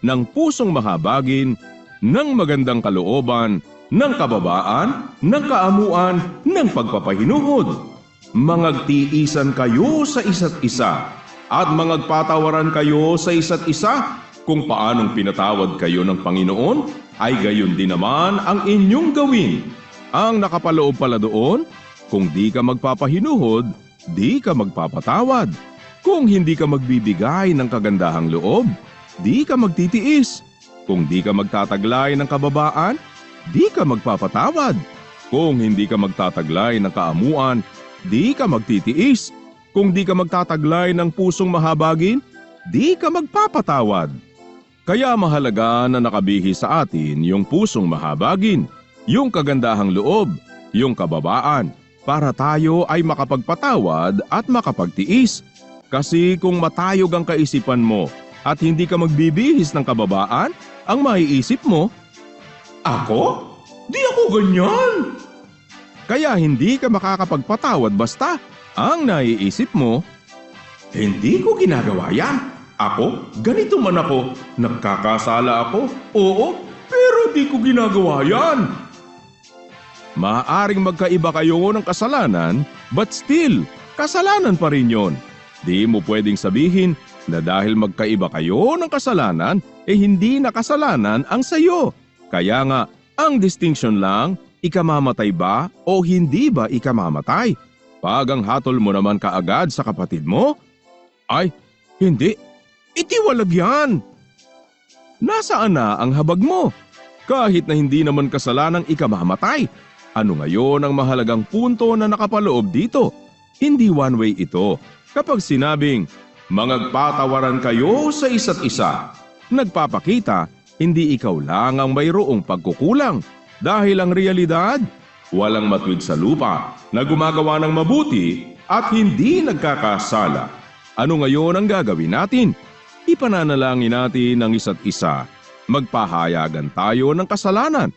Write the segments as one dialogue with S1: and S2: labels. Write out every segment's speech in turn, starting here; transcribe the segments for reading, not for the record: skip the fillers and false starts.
S1: ng pusong mahabagin, ng magandang kalooban, ng kababaan, ng kaamuan, ng pagpapahinuhod. Mangagtiisan kayo sa isa't isa at mangagpatawaran kayo sa isa't isa. Kung paanong pinatawad kayo ng Panginoon, ay gayon din naman ang inyong gawin. Ang nakapaloob pala doon, kung di ka magpapahinuhod, di ka magpapatawad. Kung hindi ka magbibigay ng kagandahang loob, di ka magtitiis. Kung di ka magtataglay ng kababaan, di ka magpapatawad. Kung hindi ka magtataglay ng kaamuan, di ka magtitiis. Kung di ka magtataglay ng pusong mahabagin, di ka magpapatawad. Kaya mahalaga na nakabihis sa atin yung pusong mahabagin, yung kagandahang loob, yung kababaan, para tayo ay makapagpatawad at makapagtiis. Kasi kung matayog ang kaisipan mo at hindi ka magbibihis ng kababaan, ang maiisip mo, ako? Di ako ganyan! Kaya hindi ka makakapagpatawad basta. Ang naiisip mo, hindi ko ginagawa yan. Ako, ganito man ako. Nagkakasala ako. Oo, pero di ko ginagawa yan. Maaaring magkaiba kayo ng kasalanan, but still, kasalanan pa rin yon. Di mo pwedeng sabihin na dahil magkaiba kayo ng kasalanan, hindi na kasalanan ang sayo. Kaya nga, ang distinction lang, ikamamatay ba o hindi ba ikamamatay? Pag ang hatol mo naman kaagad sa kapatid mo, ay, hindi, itiwalag yan. Nasaan na ang habag mo? Kahit na hindi naman kasalanang ikamamatay. Ano ngayon ang mahalagang punto na nakapaloob dito? Hindi one way ito. Kapag sinabing, mangagpatawaran kayo sa isa't isa, nagpapakita, hindi ikaw lang ang mayroong pagkukulang. Dahil ang realidad, walang matwid sa lupa na gumagawa ng mabuti at hindi nagkakasala. Ano ngayon ang gagawin natin? Ipananalangin natin ang isa't isa. Magpahayagan tayo ng kasalanan.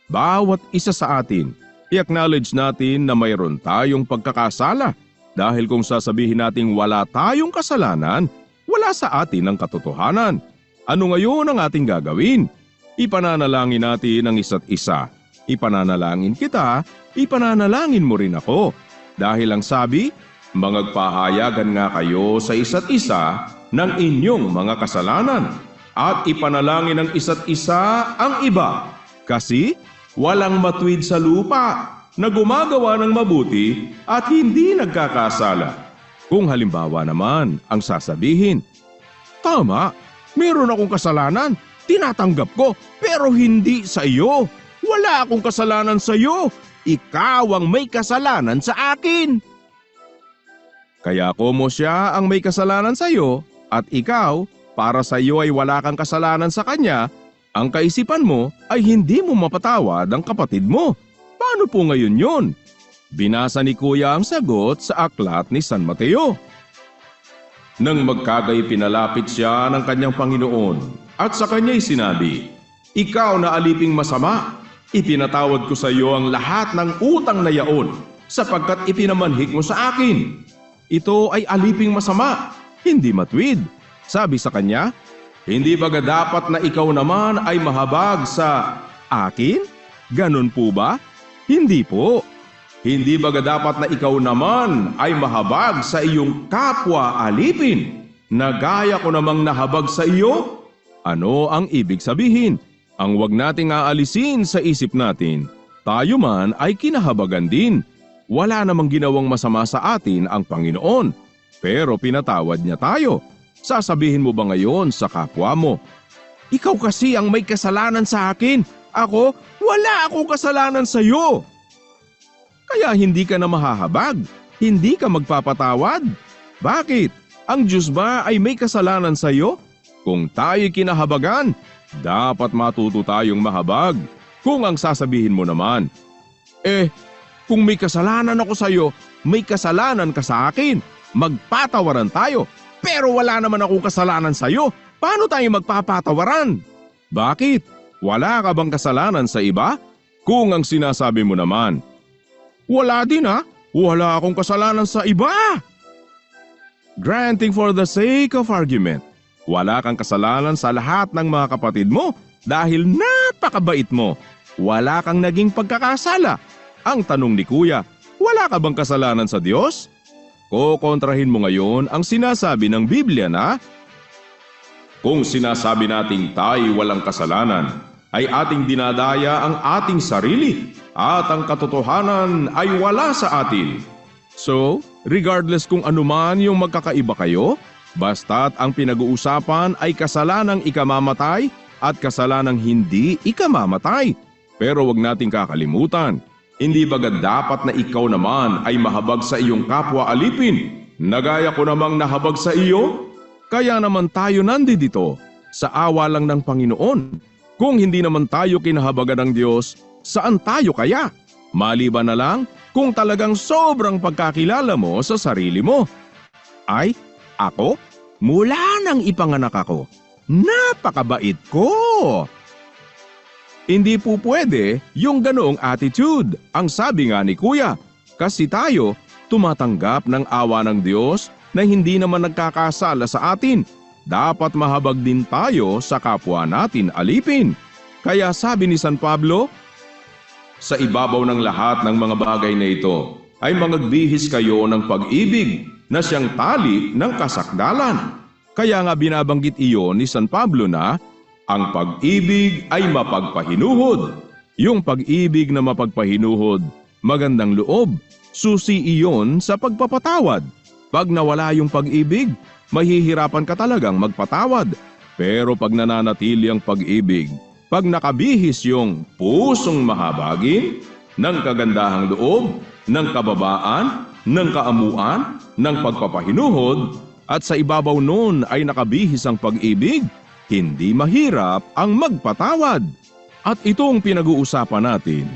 S1: Bawat isa sa atin, i-acknowledge natin na mayroon tayong pagkakasala. Dahil kung sasabihin nating wala tayong kasalanan, wala sa atin ang katotohanan. Ano ngayon ang ating gagawin? Ipananalangin natin ang isa't isa. Ipananalangin kita, ipananalangin mo rin ako. Dahil ang sabi, mangagpahayagan nga kayo sa isa't isa ng inyong mga kasalanan at ipanalangin ng isa't isa ang iba. Kasi walang matwid sa lupa na gumagawa ng mabuti at hindi nagkakasala. Kung halimbawa naman ang sasabihin, tama, meron akong kasalanan, tinatanggap ko, pero hindi sa iyo. Wala akong kasalanan sa iyo. Ikaw ang may kasalanan sa akin. Kaya como siya ang may kasalanan sa iyo at ikaw, para sa iyo ay wala kang kasalanan sa kanya, ang kaisipan mo ay hindi mo mapatawad ang kapatid mo. Paano po ngayon yun? Binasa ni Kuya ang sagot sa aklat ni San Mateo. Nang magkagay pinalapit siya ng kanyang Panginoon at sa kanya'y sinabi, ikaw na aliping masama, ipinatawad ko sa iyo ang lahat ng utang na yaon sapagkat ipinamanhik mo sa akin. Ito ay aliping masama, hindi matwid. Sabi sa kanya, hindi baga dapat na ikaw naman ay mahabag sa akin? Ganun po ba? Hindi po. Hindi baga dapat na ikaw naman ay mahabag sa iyong kapwa alipin, na gaya ko namang nahabag sa iyo? Ano ang ibig sabihin? Ang wag nating aalisin sa isip natin, tayo man ay kinahabagan din. Wala namang ginawang masama sa atin ang Panginoon, pero pinatawad niya tayo. Sasabihin mo ba ngayon sa kapwa mo, ikaw kasi ang may kasalanan sa akin, ako, wala akong kasalanan sa iyo. Kaya hindi ka na mahahabag, hindi ka magpapatawad. Bakit? Ang Diyos ba ay may kasalanan sa iyo? Kung tayo'y kinahabagan, dapat matuto tayong mahabag. Kung ang sasabihin mo naman, kung may kasalanan ako sa iyo, may kasalanan ka sa akin. Magpatawaran tayo. Pero wala naman akong kasalanan sa iyo. Paano tayo magpapatawaran? Bakit? Wala ka bang kasalanan sa iba? Kung ang sinasabi mo naman, wala din ha? Wala akong kasalanan sa iba. Granting for the sake of argument, Wala kang kasalanan sa lahat ng mga kapatid mo dahil napakabait mo. Wala kang naging pagkakasala. Ang tanong ni Kuya, wala ka bang kasalanan sa Diyos? Kokontrahin mo ngayon ang sinasabi ng Biblia na, kung sinasabi nating tayo walang kasalanan, ay ating dinadaya ang ating sarili at ang katotohanan ay wala sa atin. So, regardless kung anuman yung magkakaiba kayo, basta't ang pinag-uusapan ay kasalanang ikamamatay at kasalanang hindi ikamamatay. Pero wag nating kakalimutan, hindi bagad dapat na ikaw naman ay mahabag sa iyong kapwa alipin, na gaya ko namang nahabag sa iyo? Kaya naman tayo nandito, sa awa lang ng Panginoon. Kung hindi naman tayo kinahabagan ng Diyos, saan tayo kaya? Maliban na lang kung talagang sobrang pagkakilala mo sa sarili mo. Ay, ako? Mula nang ipanganak ako, napakabait ko! Hindi po pwede yung ganoong attitude, ang sabi nga ni Kuya, kasi tayo tumatanggap ng awa ng Diyos na hindi naman nagkakasala sa atin. Dapat mahabag din tayo sa kapwa natin alipin. Kaya sabi ni San Pablo, sa ibabaw ng lahat ng mga bagay na ito ay mangagbihis kayo ng pag-ibig na siyang tali ng kasakdalan. Kaya nga binabanggit iyon ni San Pablo na ang pag-ibig ay mapagpahinuhod. Yung pag-ibig na mapagpahinuhod, magandang loob, susi iyon sa pagpapatawad. Pag nawala yung pag-ibig, mahihirapan ka talagang magpatawad. Pero pag nananatili ang pag-ibig, pag nakabihis yung pusong mahabagin, ng kagandahang loob, ng kababaan, ng kaamuan, ng pagpapahinuhod, at sa ibabaw nun ay nakabihis ang pag-ibig, hindi mahirap ang magpatawad. At itong pinag-uusapan natin.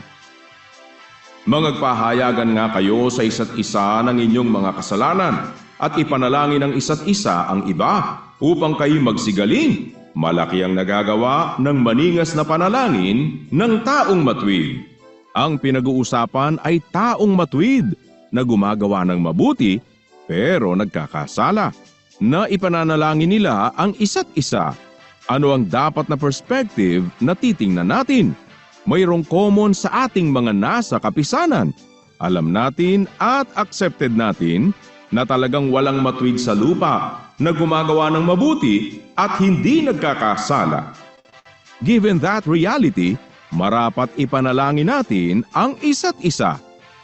S1: Magpahayagan nga kayo sa isa't isa ng inyong mga kasalanan at ipanalangin ng isa't isa ang iba upang kayo magsigaling. Malaki ang nagagawa ng maningas na panalangin ng taong matuwid. Ang pinag-uusapan ay taong matuwid na gumagawa ng mabuti pero nagkakasala, na ipananalangin nila ang isa't isa. Ano ang dapat na perspective na titingnan natin? Mayroong common sa ating mga nasa kapisanan. Alam natin at accepted natin na talagang walang matuwid sa lupa na gumagawa ng mabuti at hindi nagkakasala. Given that reality, marapat ipanalangin natin ang isa't isa.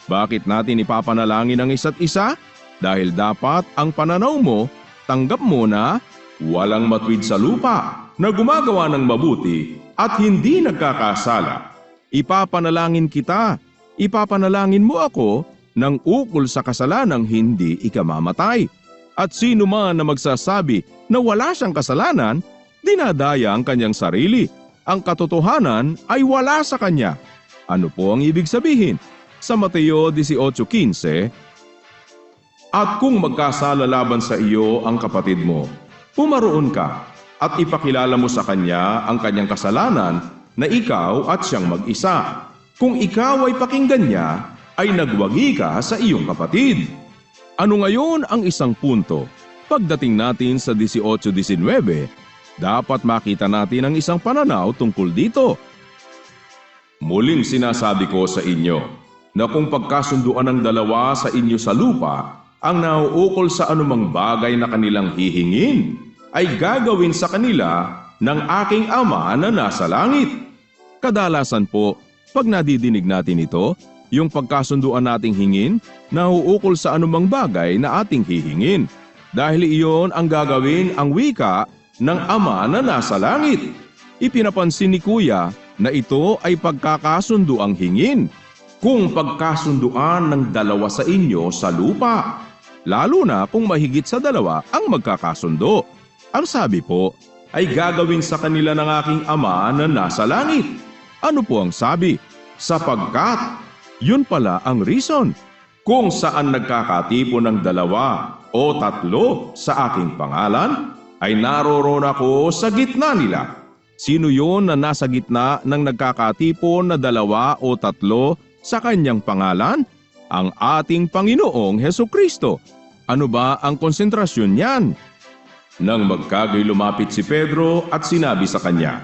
S1: Bakit natin ipapanalangin ang isa't isa? Dahil dapat ang pananaw mo, tanggap mo na walang matuwid sa lupa na gumagawa ng mabuti at hindi nagkakasala. Ipapanalangin kita, ipapanalangin mo ako ng ukol sa kasalanang hindi ikamamatay. At sino man na magsasabi na wala siyang kasalanan, dinadaya ang kanyang sarili. Ang katotohanan ay wala sa kanya. Ano po ang ibig sabihin? Sa Mateo 18:15, at kung magkasala laban sa iyo ang kapatid mo, pumaroon ka at ipakilala mo sa kanya ang kanyang kasalanan na ikaw at siyang mag-isa. Kung ikaw ay pakinggan niya, ay nagwagi ka sa iyong kapatid. Ano ngayon ang isang punto? Pagdating natin sa 18-19, dapat makita natin ang isang pananaw tungkol dito. Muling sinasabi ko sa inyo na kung pagkasunduan ng dalawa sa inyo sa lupa ang nauukol sa anumang bagay na kanilang hihingin, ay gagawin sa kanila ng aking Ama na nasa langit. Kadalasan po, pag nadidinig natin ito, yung pagkasunduan nating hingin, nauukol sa anumang bagay na ating hihingin. Dahil iyon ang gagawin ang wika ng Ama na nasa langit. Ipinapansin ni Kuya na ito ay pagkakasunduang hingin. Kung pagkasunduan ng dalawa sa inyo sa lupa, lalo na kung mahigit sa dalawa ang magkakasundo. Ang sabi po ay gagawin sa kanila ng aking Ama na nasa langit. Ano po ang sabi? Sapagkat, yun pala ang reason. Kung saan nagkakatipon ng dalawa o tatlo sa aking pangalan, ay naroroon ako sa gitna nila. Sino yun na nasa gitna ng nagkakatipon na dalawa o tatlo sa kanyang pangalan? Ang ating Panginoong Hesukristo. Ano ba ang konsentrasyon niyan? Nang magkagay lumapit si Pedro at sinabi sa kanya,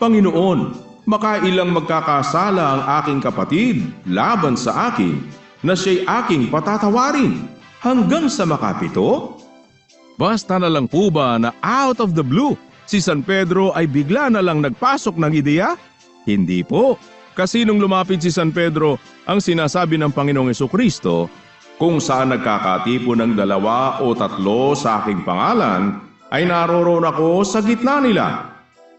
S1: Panginoon, makailang magkakasala ang aking kapatid laban sa akin na siya'y aking patatawarin hanggang sa makapito? Basta na lang po ba na out of the blue, si San Pedro ay bigla na lang nagpasok ng ideya? Hindi po. Kasi nung lumapit si San Pedro, ang sinasabi ng Panginoong Hesukristo, kung saan nagkakatipon ng 2 o 3 sa aking pangalan, ay naroroon ako sa gitna nila.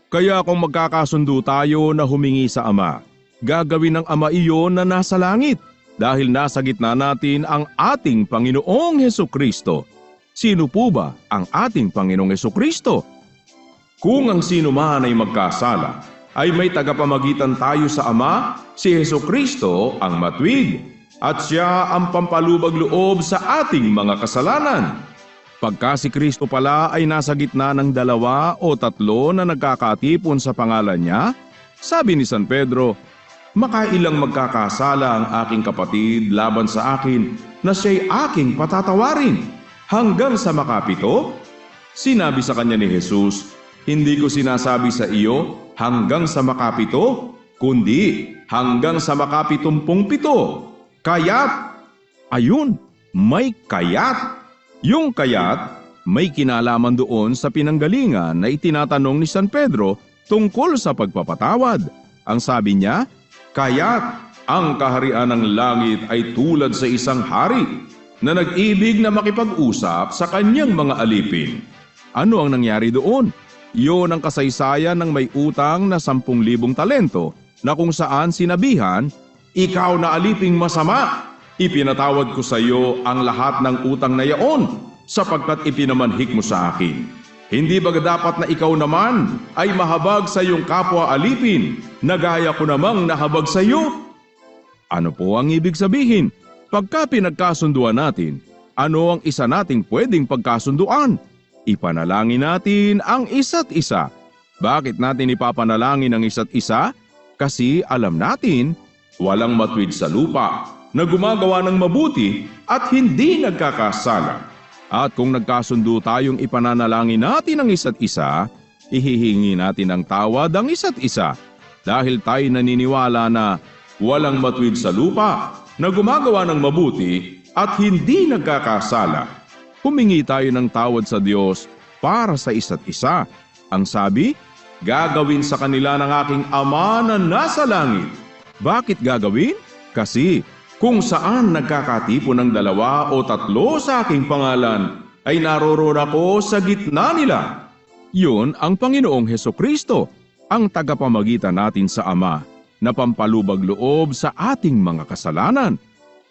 S1: Kaya kung magkakasundo tayo na humingi sa Ama, gagawin ng Ama iyon na nasa langit dahil nasa gitna natin ang ating Panginoong Hesukristo. Sino po ba ang ating Panginoong Hesukristo? Kung ang sino man ay magkasala, ay may tagapamagitan tayo sa Ama, si Hesukristo ang matuwid, at siya ang pampalubag loob sa ating mga kasalanan. Pagka si Kristo pala ay nasa gitna ng 2 o 3 na nagkakatipon sa pangalan niya, sabi ni San Pedro, makailang magkakasala ang aking kapatid laban sa akin na siya'y aking patatawarin hanggang sa makapito? Sinabi sa kanya ni Jesus, hindi ko sinasabi sa iyo hanggang sa makapito, kundi hanggang sa makapitumpung-pito. Kaya't, ayun, may kayat. Yung kayat, may kinalaman doon sa pinanggalingan na itinatanong ni San Pedro tungkol sa pagpapatawad. Ang sabi niya, kaya't ang kaharian ng langit ay tulad sa isang hari na nag-ibig na makipag-usap sa kanyang mga alipin. Ano ang nangyari doon? Iyon ang kasaysayan ng may utang na 10,000 talento na kung saan sinabihan, ikaw na aliping masama, ipinatawad ko sa iyo ang lahat ng utang na yaon sapagkat ipinamanhik mo sa akin. Hindi ba dapat na ikaw naman ay mahabag sa iyong kapwa alipin na gaya ko namang nahabag sa iyo? Ano po ang ibig sabihin? Pagka pinagkasunduan natin, ano ang isa nating pwedeng pagkasunduan? Ipanalangin natin ang isa't isa. Bakit natin ipapanalangin ang isa't isa? Kasi alam natin, walang matuwid sa lupa na gumagawa ng mabuti at hindi nagkakasala. At kung nagkasundo tayong ipananalangin natin ang isa't isa, ihihingi natin ng tawad ang isa't isa. Dahil tayo naniniwala na walang matuwid sa lupa na gumagawa ng mabuti at hindi nagkakasala. Humingi tayo ng tawad sa Diyos para sa isa't isa. Ang sabi, gagawin sa kanila ng aking Ama na nasa langit. Bakit gagawin? Kasi kung saan nagkakatipon ng 2 o 3 sa aking pangalan, ay naroroon ako sa gitna nila. Yun ang Panginoong Hesukristo, ang tagapamagitan natin sa Ama, na pampalubag loob sa ating mga kasalanan.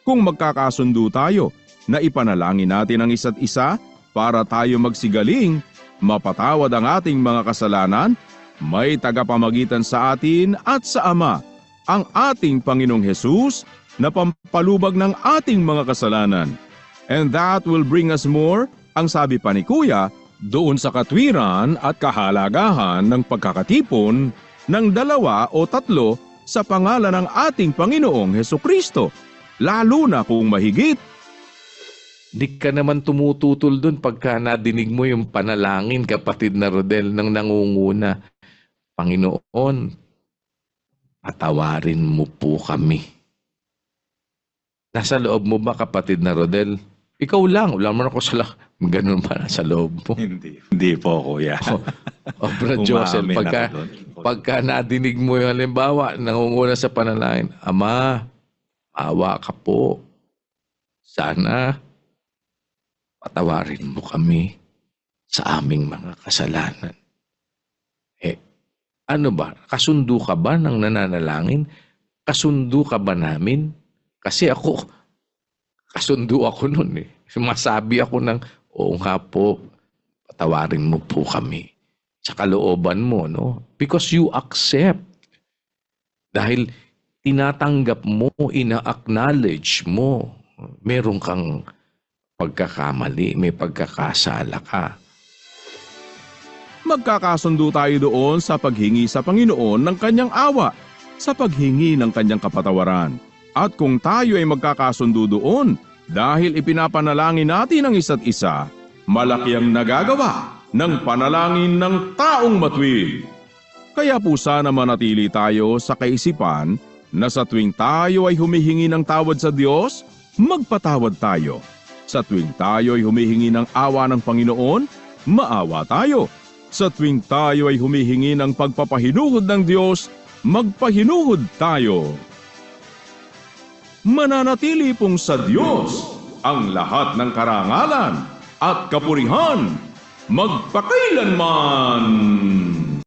S1: Kung magkakasundo tayo, na ipanalangin natin ang isa't isa para tayo magsigaling, mapatawad ang ating mga kasalanan, may tagapamagitan sa atin at sa Ama, ang ating Panginoong Hesus na pampalubag ng ating mga kasalanan. And that will bring us more, ang sabi pa ni Kuya, doon sa katwiran at kahalagahan ng pagkakatipon ng 2 o 3 sa pangalan ng ating Panginoong Hesukristo, lalo na kung mahigit.
S2: Di ka naman tumututol dun pagka nadinig mo yung panalangin, kapatid na Rodel, ng nangunguna. Panginoon, patawarin mo po kami. Nasa loob mo ba, kapatid na Rodel? Ikaw lang, wala mo ako sa ganun ba nasa loob mo?
S3: Hindi po, Kuya.
S2: Brad Joseph, pagka nadinig mo yung halimbawa, nangunguna sa panalangin, Ama, awa ka po. Sana patawarin mo kami sa aming mga kasalanan. Ano ba? Kasundo ka ba ng nananalangin? Kasundo ka ba namin? Kasi ako, kasundo ako nun eh. Masabi ako ng, oo nga po, patawarin mo po kami. Sa kalooban mo, no? Because you accept. Dahil tinatanggap mo, ina-acknowledge mo, meron kang pagkakamali, may pagkakasala ka.
S1: Magkakasundo tayo doon sa paghingi sa Panginoon ng kanyang awa, sa paghingi ng kanyang kapatawaran. At kung tayo ay magkakasundo doon, dahil ipinapanalangin natin ang isa't isa, malaki ang nagagawa ng panalangin ng taong matuwid. Kaya po sana manatili tayo sa kaisipan na sa tuwing tayo ay humihingi ng tawad sa Diyos, magpatawad tayo. Sa tuwing tayo ay humihingi ng awa ng Panginoon, maawa tayo. Sa tuwing tayo ay humihingi ng pagpapahinuhod ng Diyos, magpahinuhod tayo. Mananatili pong sa Diyos ang lahat ng karangalan at kapurihan magpakailanman.